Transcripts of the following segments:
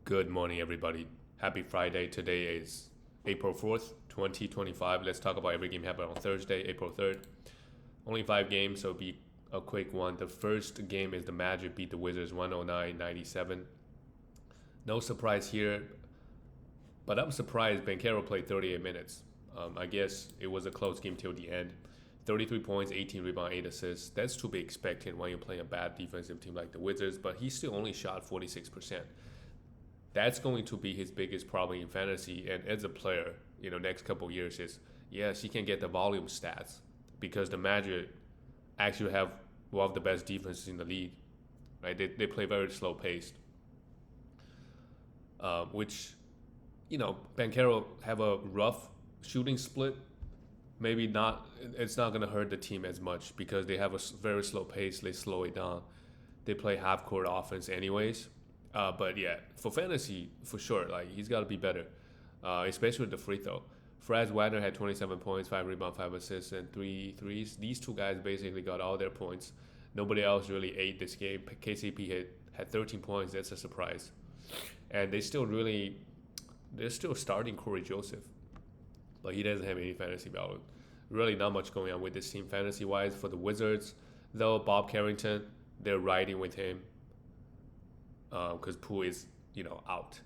Good morning, everybody. Happy Friday. Today is April 4th, 2025. Let's talk about every game happened on Thursday, April 3rd. Only 5 games, so it'll be a quick one. The first game is the Magic beat the Wizards 109-97. No surprise here, but I'm surprised Banchero played 38 minutes. I guess it was a close game till the end. 33 points, 18 rebounds, 8 assists. That's to be expected when you're playing a bad defensive team like the Wizards, but he still only shot 46%. That's going to be his biggest problem in fantasy. And as a player, next couple of years is yes, he can get the volume stats because the Magic actually have one of the best defenses in the league. Right? They play very slow paced, which Banchero have a rough shooting split. Maybe not. It's not going to hurt the team as much because they have a very slow pace. They slow it down. They play half court offense anyways. But yeah, for fantasy, for sure, like he's got to be better, especially with the free throw. Franz Wagner had 27 points, 5 rebounds, 5 assists, and 3 threes. These two guys basically got all their points. Nobody else really ate this game. KCP had 13 points. That's a surprise. And they're still starting Corey Joseph, but he doesn't have any fantasy value. Really not much going on with this team fantasy-wise. For the Wizards, though, Bob Carrington, they're riding with him. Because Poole is, out.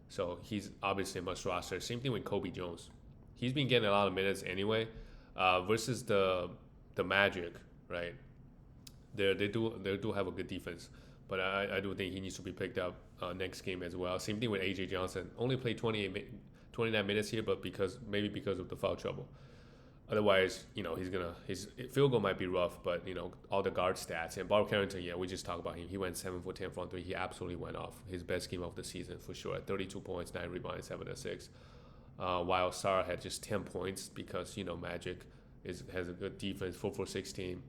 So he's obviously a must roster. Same thing with Kobe Jones. He's been getting a lot of minutes anyway. Versus the Magic, right? They do have a good defense, but I do think he needs to be picked up next game as well. Same thing with AJ Johnson. Only played 29 minutes here, but because of the foul trouble. Otherwise, his field goal might be rough, but all the guard stats and Bob Carrington, we just talked about him. He went 7 for 10 from 3. He absolutely went off. His best game of the season for sure. 32 points, 9 rebounds, 7 assists. While Sarr had just 10 points because Magic has a good defense, 4 for 16.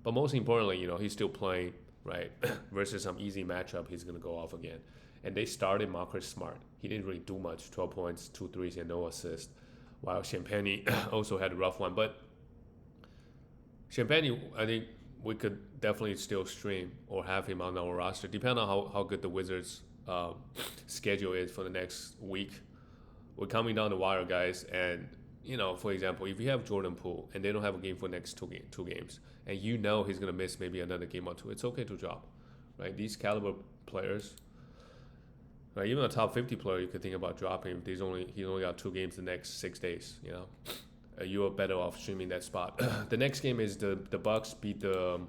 But most importantly, he's still playing right versus some easy matchup. He's gonna go off again. And they started Marcus Smart. He didn't really do much. 12 points, 2 threes, and no assists. While Champagny also had a rough one. But Champagny, I think we could definitely still stream or have him on our roster, depending on how good the Wizards' schedule is for the next week. We're coming down the wire, guys. And, for example, if you have Jordan Poole and they don't have a game for the next two games, and he's going to miss maybe another game or two, it's okay to drop. Right? These caliber players, right, even a top 50 player, you could think about dropping. He's only got 2 games the next 6 days. You are better off streaming that spot. The next game is the Bucks beat the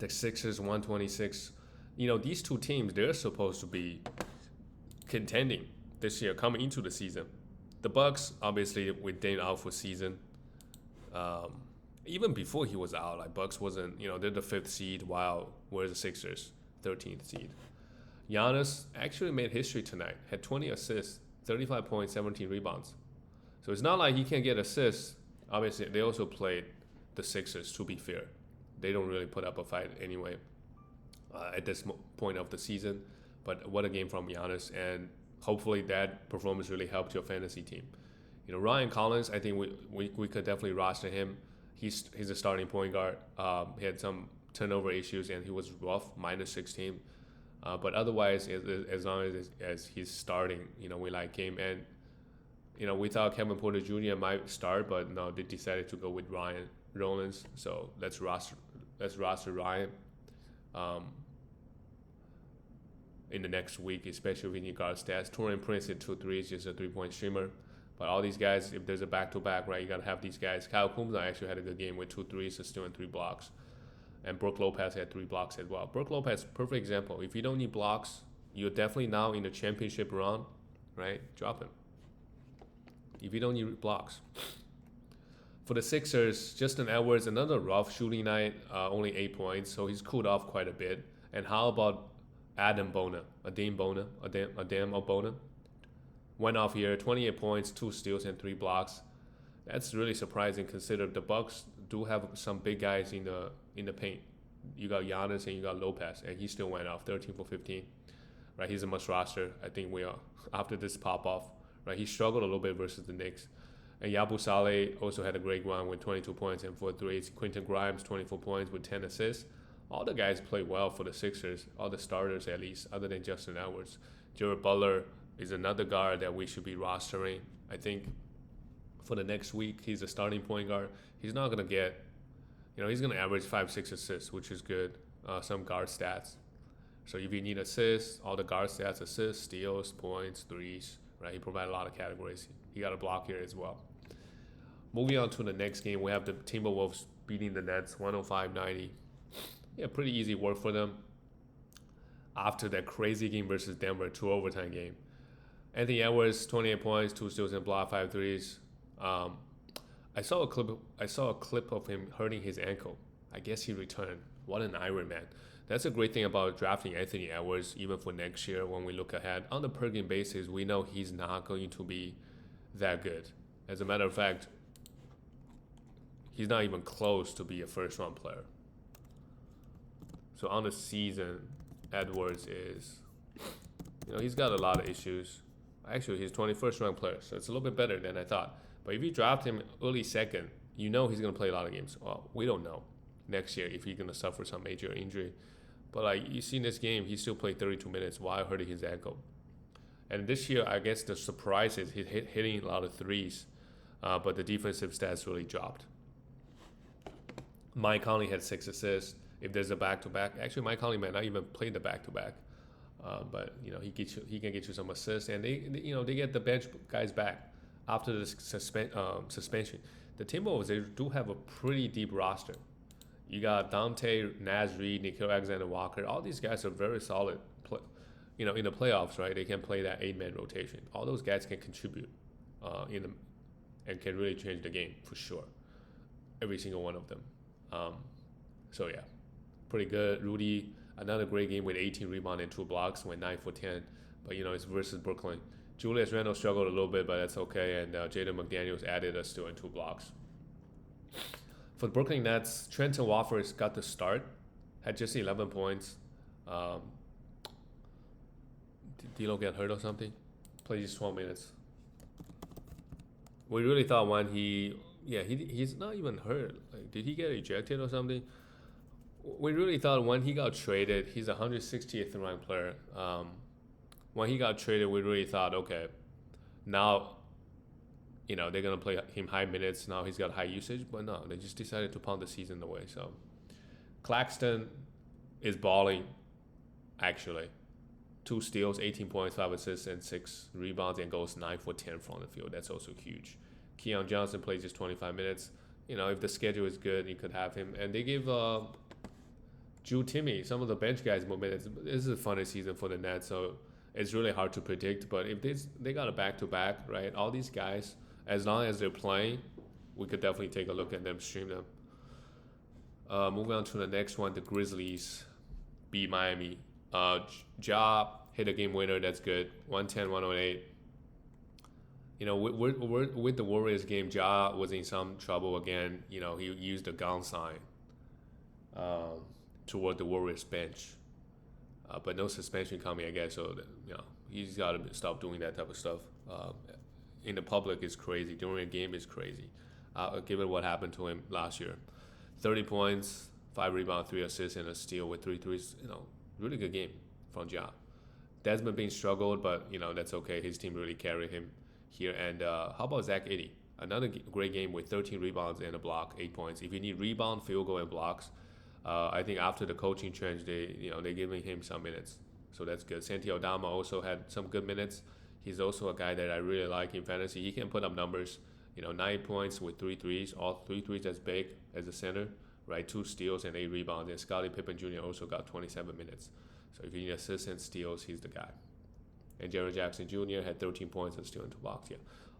Sixers 126. These two teams, they're supposed to be contending this year coming into the season. The Bucks, obviously, with Dane out for season. Even before he was out, like Bucks wasn't. They're the 5th seed, while where's the Sixers 13th seed. Giannis actually made history tonight. Had 20 assists, 35 points, 17 rebounds. So it's not like he can't get assists. Obviously, they also played the Sixers, to be fair. They don't really put up a fight anyway at this point of the season. But what a game from Giannis. And hopefully that performance really helped your fantasy team. Ryan Collins, I think we could definitely roster him. He's a starting point guard. He had some turnover issues, and he was rough, minus 16. But otherwise, as long as he's starting, we like him. And, we thought Kevin Porter Jr. might start, but no, they decided to go with Ryan Rollins. So let's roster Ryan in the next week, especially when you got stats. Taurean Prince hit 2 threes, just a 3-point streamer. But all these guys, if there's a back-to-back, right, you got to have these guys. Kyle Kuzma actually had a good game with 2 threes, a steal, and 3 blocks. And Brook Lopez had 3 blocks as well. Brook Lopez, perfect example. If you don't need blocks, you're definitely now in the championship run, right? Drop him. If you don't need blocks. For the Sixers, Justin Edwards, another rough shooting night, only 8 points, so he's cooled off quite a bit. And how about Adem Bona? Went off here, 28 points, 2 steals, and 3 blocks. That's really surprising considering the Bucks do have some big guys in the paint. You got Giannis and you got Lopez, and he still went off 13 for 15. Right, he's a must roster. I think we are after this pop off. Right, he struggled a little bit versus the Knicks. And Yabusele also had a great run with 22 points and 4 threes. Quentin Grimes, 24 points with 10 assists. all the guys play well for the Sixers, all the starters at least, other than Justin Edwards. Jared Butler is another guard that we should be rostering. I think for the next week, he's a starting point guard. He's not gonna get, he's gonna average 5-6 assists, which is good. Some guard stats. So if you need assists, all the guard stats: assists, steals, points, threes. Right, he provides a lot of categories. He got a block here as well. Moving on to the next game, we have the Timberwolves beating the Nets 105-90. Yeah, pretty easy work for them. After that crazy game versus Denver, 2 overtime game. Anthony Edwards, 28 points, 2 steals and block, 5 threes. I saw a clip of him hurting his ankle. I guess he returned. What an Iron Man. That's a great thing about drafting Anthony Edwards, even for next year when we look ahead. On a per game basis, we know he's not going to be that good. As a matter of fact, he's not even close to be a first-round player. So on the season, Edwards is, he's got a lot of issues. Actually, he's 21st ranked player, so it's a little bit better than I thought. But if you draft him early second, he's going to play a lot of games. Well, we don't know next year if he's going to suffer some major injury. But you see in this game, he still played 32 minutes while hurting his ankle. And this year, I guess the surprise is he's hitting a lot of threes, but the defensive stats really dropped. Mike Conley had 6 assists. If there's a back-to-back, actually Mike Conley might not even play the back-to-back, but he can get you some assists, and they get the bench guys back after the suspension. The Timberwolves, they do have a pretty deep roster. You got Dante, Naz Reid, Nickeil Alexander-Walker. All these guys are very solid. In the playoffs, right? They can play that 8-man rotation. All those guys can contribute, and can really change the game for sure. Every single one of them. So yeah, pretty good. Rudy, another great game with 18 rebounds and 2 blocks, went 9 for 10. But it's versus Brooklyn. Julius Randle struggled a little bit, but that's okay. And Jaden McDaniels added a steal and 2 blocks. For the Brooklyn Nets, Trenton Wofford got the start, had just 11 points. Did D'Lo get hurt or something? Played just 12 minutes. We really thought when he's not even hurt. Did he get ejected or something? We really thought when he got traded, he's a 160th ranked player. When he got traded, we really thought, okay, now, they're going to play him high minutes. Now he's got high usage. But no, they just decided to pound the season away. So Claxton is balling, actually. 2 steals, 18 points, 5 assists, and 6 rebounds, and goes 9 for 10 from the field. That's also huge. Keon Johnson plays just 25 minutes. If the schedule is good, you could have him. And they give Drew Timme, some of the bench guys, more minutes. This is a funny season for the Nets, so it's really hard to predict. But if they got a back-to-back, right, all these guys, as long as they're playing, we could definitely take a look at them, stream them. Moving on to the next one, the Grizzlies beat Miami. Ja hit a game winner, that's good. 110-108. With the Warriors game, Ja was in some trouble again. He used the gun sign toward the Warriors bench. But no suspension coming, I guess. So, he's got to stop doing that type of stuff. In the public is crazy. During a game is crazy. Given what happened to him last year. 30 points, 5 rebounds, 3 assists, and a steal with 3 threes. Really good game from Ja. Desmond Bane struggled, but, that's okay. His team really carried him here. And how about Zach Edey? Another great game with 13 rebounds and a block, 8 points. If you need rebound, field goal, and blocks, I think after the coaching change, they're giving him some minutes. So that's good. Santi Aldama also had some good minutes. He's also a guy that I really like in fantasy. He can put up numbers, 9 points with 3 threes. All 3 threes that's big as a center, right? 2 steals and 8 rebounds. And Scottie Pippen Jr. also got 27 minutes. So if you need assists and steals, he's the guy. And Jaren Jackson Jr. had 13 points and steal and 2 blocks. Yeah,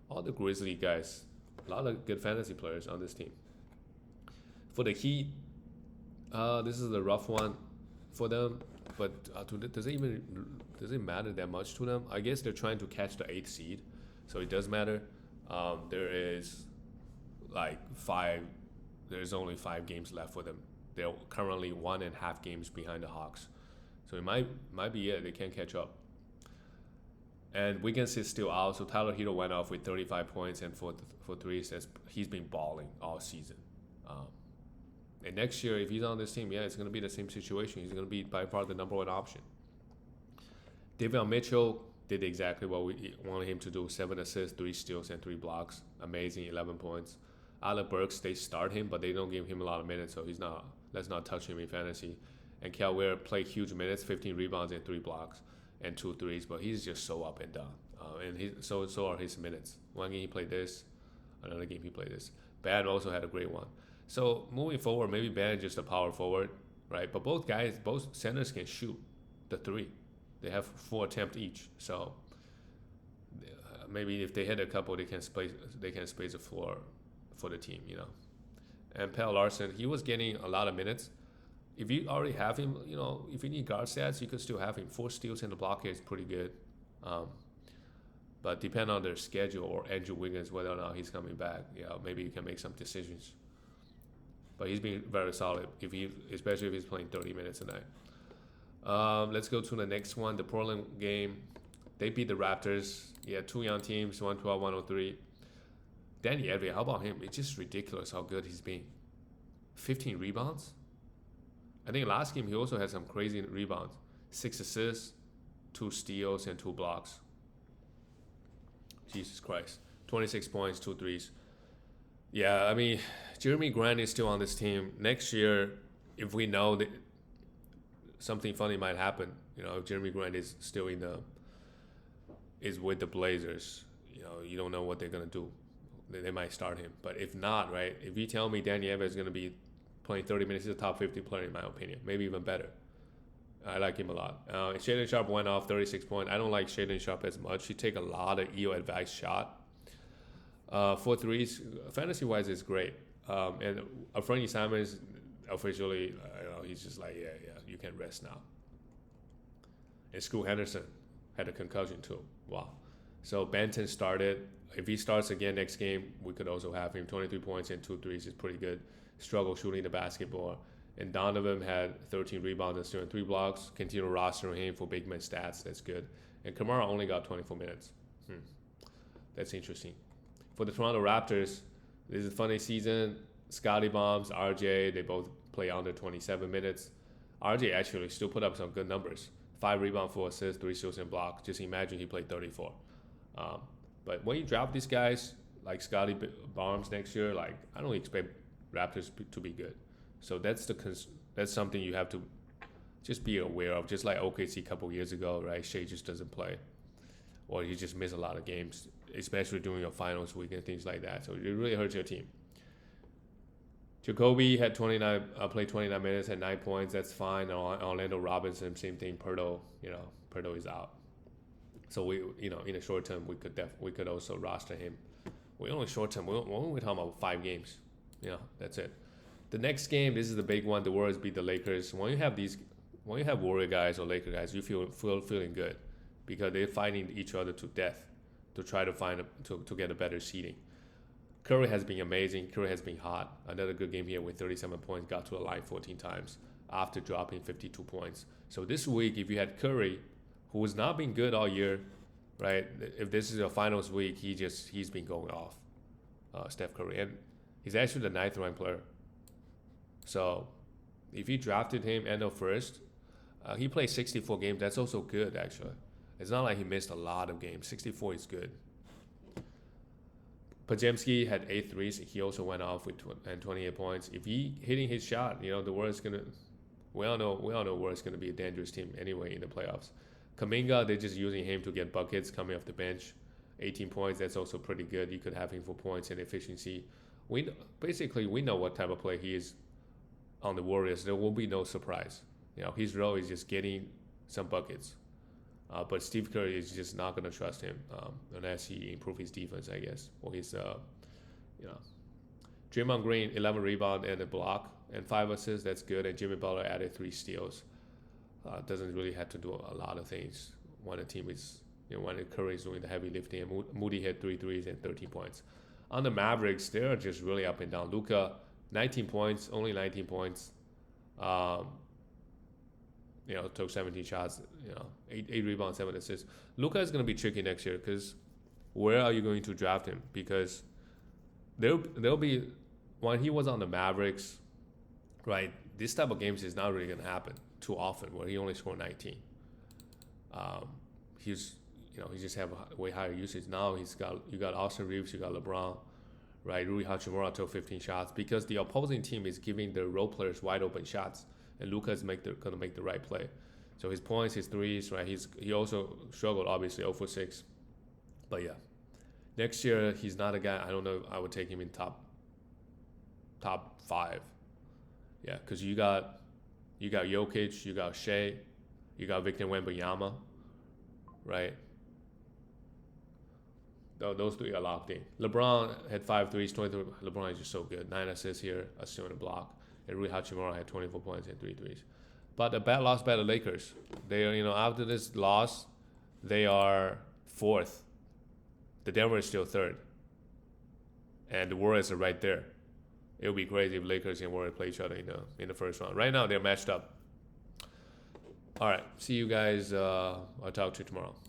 all the Grizzly guys, a lot of good fantasy players on this team. For the Heat, this is a rough one for them. But does it matter that much to them? I guess they're trying to catch the 8th seed, so it does matter. There is there's only 5 games left for them. They're currently 1.5 games behind the Hawks, so it might be it. They can't catch up. And Wiggins is still out, so Tyler Hero went off with 35 points and for threes. He's been balling all season. And next year, if he's on this team, yeah, it's going to be the same situation. He's going to be by far the number one option. Davion Mitchell did exactly what we wanted him to do: 7 assists, 3 steals, and 3 blocks. Amazing, 11 points. Alec Burks, they start him, but they don't give him a lot of minutes, so he's not. Let's not touch him in fantasy. And Cal Ware played huge minutes: 15 rebounds and 3 blocks and 2 threes. But he's just so up and down. So are his minutes. One game he played this, another game he played this. Ban also had a great one. So moving forward, maybe Ban just a power forward, right? But both centers can shoot the 3. They have 4 attempts each. So maybe if they hit a couple, they can space the floor for the team, you know. And Pelle Larsson, he was getting a lot of minutes. If you already have him, you know, if you need guard stats, you could still have him. 4 steals and the block is pretty good. But depend on their schedule or Andrew Wiggins, whether or not he's coming back. Yeah, maybe you can make some decisions. But he's been very solid, especially if he's playing 30 minutes a night. Let's go to the next one, the Portland game. They beat the Raptors. Yeah, 2 young teams, 112, 103. Danny Edwards, how about him? It's just ridiculous how good he's been. 15 rebounds. I think last game he also had some crazy rebounds. 6 assists, 2 steals, and 2 blocks. Jesus Christ. 26 points, 2 threes. Yeah, I mean, Jeremy Grant is still on this team. Next year, if we know that something funny might happen, you know, if Jeremy Grant is still is with the Blazers, you know, you don't know what they're going to do. They might start him. But if not, right, if you tell me Danny Evans is going to be playing 30 minutes, he's a top 50 player in my opinion. Maybe even better. I like him a lot. Shaedon Sharpe went off 36 points. I don't like Shaedon Sharpe as much. He take a lot of advanced shot. 4 threes, fantasy-wise, is great. And Anfernee Simons, officially, he's just like, yeah, you can rest now. And Scoot Henderson had a concussion too. Wow. So Banton started. If he starts again next game, we could also have him. 23 points and 2 threes is pretty good. Struggle shooting the basketball. And Donovan had 13 rebounds and 3 blocks. Continue to roster him for big man stats. That's good. And Kamara only got 24 minutes. That's interesting. For the Toronto Raptors, this is a funny season. Scotty Bombs, RJ, they both play under 27 minutes. RJ actually still put up some good numbers. 5 rebounds, 4 assists, 3 steals and blocks. Just imagine he played 34. But when you draft these guys, like Scotty Barnes next year, like I don't expect Raptors to be good. So that's something you have to just be aware of. Just like OKC a couple years ago, right? Shea just doesn't play, or he just missed a lot of games, especially during your finals week and things like that. So it really hurts your team. Jacoby had played 29 minutes at 9 points. That's fine. Orlando Robinson, same thing. Pirtle is out. So in the short term, we could also roster him. We only short term. We're talking about 5 games. That's it. The next game, this is the big one. The Warriors beat the Lakers. When you have Warrior guys or Laker guys, you feeling good because they're fighting each other to death to try to get a better seeding. Curry has been amazing. Curry has been hot. Another good game here with 37 points. Got to the line 14 times after dropping 52 points. So this week, if you had Curry, who has not been good all year, right? If this is a finals week, he's been going off. Steph Curry, and he's actually the 9th ranked player. So if you drafted him end of first, he played 64 games. That's also good, actually. It's not like he missed a lot of games. 64 is good. Podziemski had 8 threes. He also went off with 28 points. If he hitting his shot, the Warriors we all know Warriors gonna be a dangerous team anyway in the playoffs. Kuminga, they're just using him to get buckets coming off the bench. 18 points. That's also pretty good. You could have him for points and efficiency. We know what type of play he is on the Warriors. There will be no surprise. His role is just getting some buckets. But Steve Kerr is just not going to trust him unless he improves his defense, I guess. Or his, Draymond Green, 11 rebounds and a block and 5 assists. That's good. And Jimmy Butler added 3 steals. Doesn't really have to do a lot of things when the team is, when Curry is doing the heavy lifting. And Moody hit 3 threes and 13 points. On the Mavericks, they're just really up and down. Luka, 19 points, only 19 points. Took 17 shots, 8 rebounds, 7 assists. Luka is going to be tricky next year because where are you going to draft him? Because there'll be, when he was on the Mavericks, right? This type of games is not really gonna happen too often where he only scored 19. Um, he's he just have a way higher usage now. You got Austin Reeves, you got LeBron, right? Rui Hachimura took 15 shots because the opposing team is giving their role players wide open shots, and Luka is gonna make the right play. So his points, his threes, right? He also struggled obviously 0 for 6, but yeah, next year he's not a guy. I don't know. I would take him in top 5. Yeah, because you got Jokic, you got Shea, you got Victor Wembanyama, right? Those 3 are locked in. LeBron had 5 threes, 23. LeBron is just so good. 9 assists here, assist on the block. And Rui Hachimura had 24 points and 3 threes. But a bad loss by the Lakers. They are, after this loss, they are 4th. The Denver is still 3rd. And the Warriors are right there. It would be crazy if Lakers and Warriors play each other in the first round. Right now, they're matched up. All right. See you guys. I'll talk to you tomorrow.